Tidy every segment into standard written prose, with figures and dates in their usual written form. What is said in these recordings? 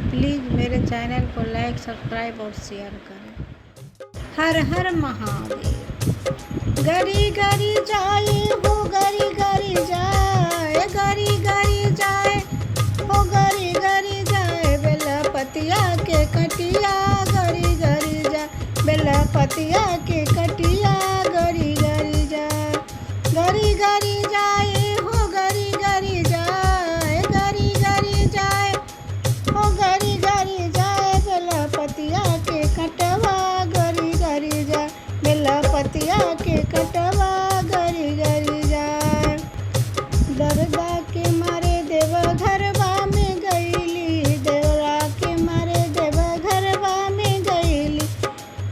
Please मेरे channel को लाइक subscribe और शेयर करें। हर हर महादेव। गरी गरी जाए हो गरी गरी जाए, गरी गरी जाए हो गरी गरी जाए, बेलपतिया के कटिया गरी गरी जाए, बेलपतिया के कटिया गरी गरी जाए। गरी गरी जाए हो गरी गरी जाए, गरी गरी जाए हो गरी गरी जाए, बेलपतिया के कटवा गरी गरी जाए, बेलपतिया के कटवा गरी गरी जाए। दरदा के मारे देव घरवा में गईली, देवरा के मारे देव घरवा में गईली,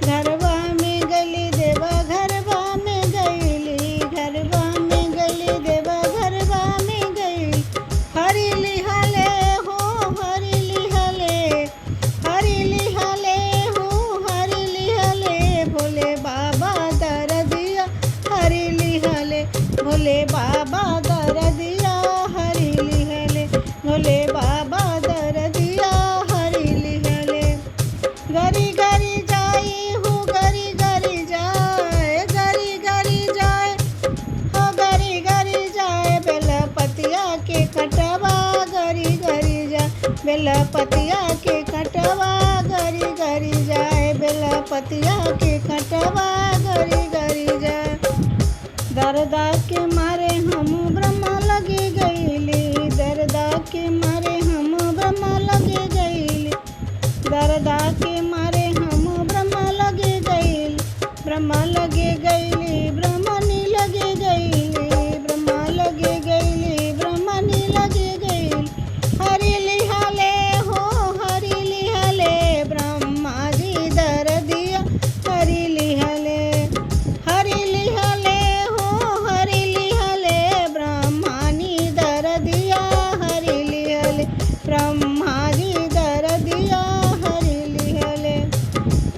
घरवा में गली देव घरवा में गईली, घरवा में गली देव घरवा में गई। हरी लिहाले हो हरी लिहाले, हरी लिहाले हो हरी लिहाले, भोले बाबा दरदिया हरी लिहाले, भोले बाबा दरदिया हरी लिहाले, भोले बाबा दरदिया हरी लिहाले। गरी गरी जाए हो गरी गरी जाए, गरी गरी जाए हो गरी गरी जाए, बेलपतिया के कटवा गरी गरी जाए, बेलपतिया के कटवा गरी गरी जाए, बेलपतिया के कटवा गरी गरी जाए। दरदा के मारे हम ब्रह्मा लगे गईली, दरदा के मारे हम ब्रह्मा लगे गईली, दरदा के मारे हम ब्रह्मा लगे गईली, ब्रह्मा लगे गईली ब्रह्मनी लगे गईली, ब्रह्मा लगे गईली ब्रह्मनी लगे गईली। हरी लिहाले हो हरी लिहाले, ब्रह्मा जी दरदिया हरी लिहाले, हरी लिहाले हो हरी लिहाले, ब्रह्मानी दरदिया हरी लिहाले, ब्रह्मा जी दरदिया हरी लिहाले।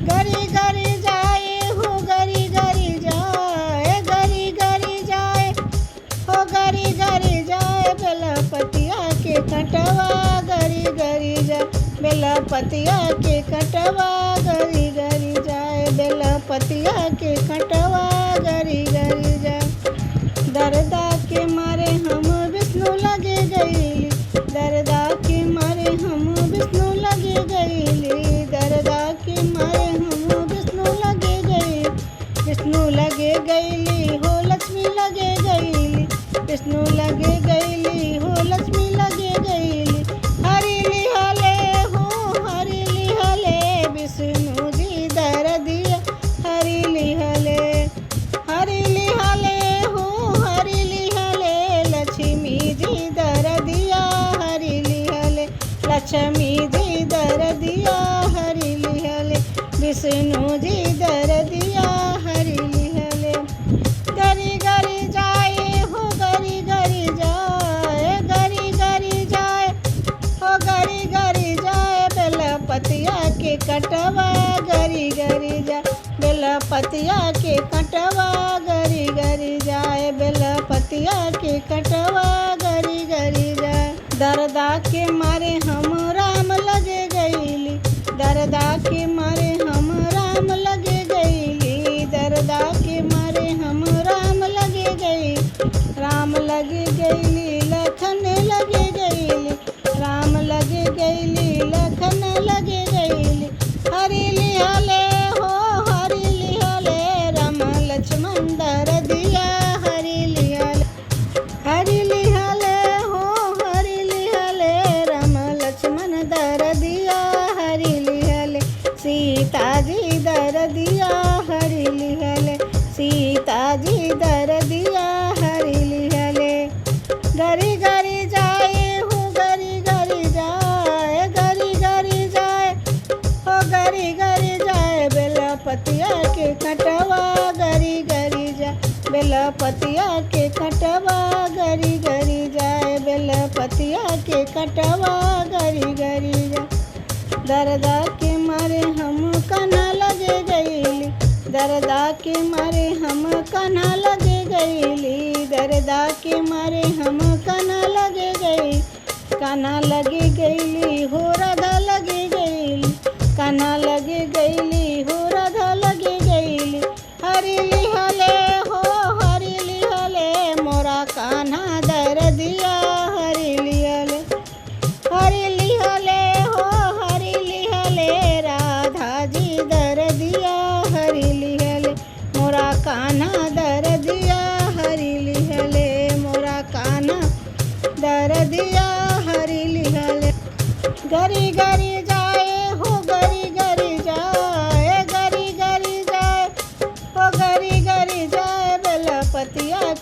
गरी गरी जाए हो गरी गरी जाए, गरी गरी जाए हो गरी गरी जाए, बेलपतिया के कटवा गरी गरी जाए, बेलपतिया के कटवा गरी गरी जाए, बेलपतिया के कटवा गरी गरी जाए। दरदा के मारे हम विष्णु लगे गईली, दरदा के मारे हम विष्णु लगे गईली, दरदा के मारे हम विष्णु लगे गई, विष्णु लगे गईली हो लक्ष्मी लगे गईली, विष्णु लगे गईली हो लक्ष्मी लगे गईली। हरी लिहाले हो हरी लिहाले, विष्णु जी दरदिया हरी लिहाले, हरी लिहाले हो हरी लिहाले, लक्ष्मी जी दरदिया हरी लिहाले, लक्ष्मी जी दरदिया हरी लिहाले, विष्णु जी दरदिया हरी लिहाले। गरी गरी जाए हो गरी गरी जाए, गरी गरी जाए हो गरी गरी जाए, बेलपतिया के कटवा गरी गरी जाए, बेलपतिया के कटवा गरी गरी जाए, बेलपतिया के कटवा गरी गरी जाए। दरदा के मारे हम राम लगे गईली, दरदा के मारे हम राम लगे गईली, दरदा के मारे हम राम लगे गई, राम लगे गईली लखन लगे गईली, राम लगे गईली लखन लगे गईली। हरी लिहाले हो हरी लिहाले, राम लक्ष्मण दरदिया हरी लिहाले, हरी लिहाले हो हरी लिहाले, राम लक्ष्मण दरदिया हरी लिहाले, सीता जी दरदिया हरी लिहाले, सीता जी दरदिया हरी लिहाले। गरी गरी जाए हो गरी गरी जाए, गरी गरी जाए हो गरी गरी जाए, बेलपतिया के कटवा गरी गरी जाए, बेलपतिया के कटवा गरी गरी जाए, बेलपतिया के कटवा गरी गरी जाए। दरदा के मारे हम कन्हा लगे गईली, दरदा के मारे हम कन्हा लगे गईली, दरदा के मारे हम कन्हा लगे गई, कान्हा लगे गईली हो राधा लगे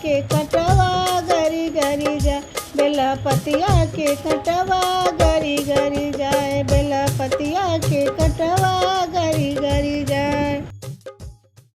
के कटवा गरी गरी जा, बेला पतिया के कटवा गरी गरी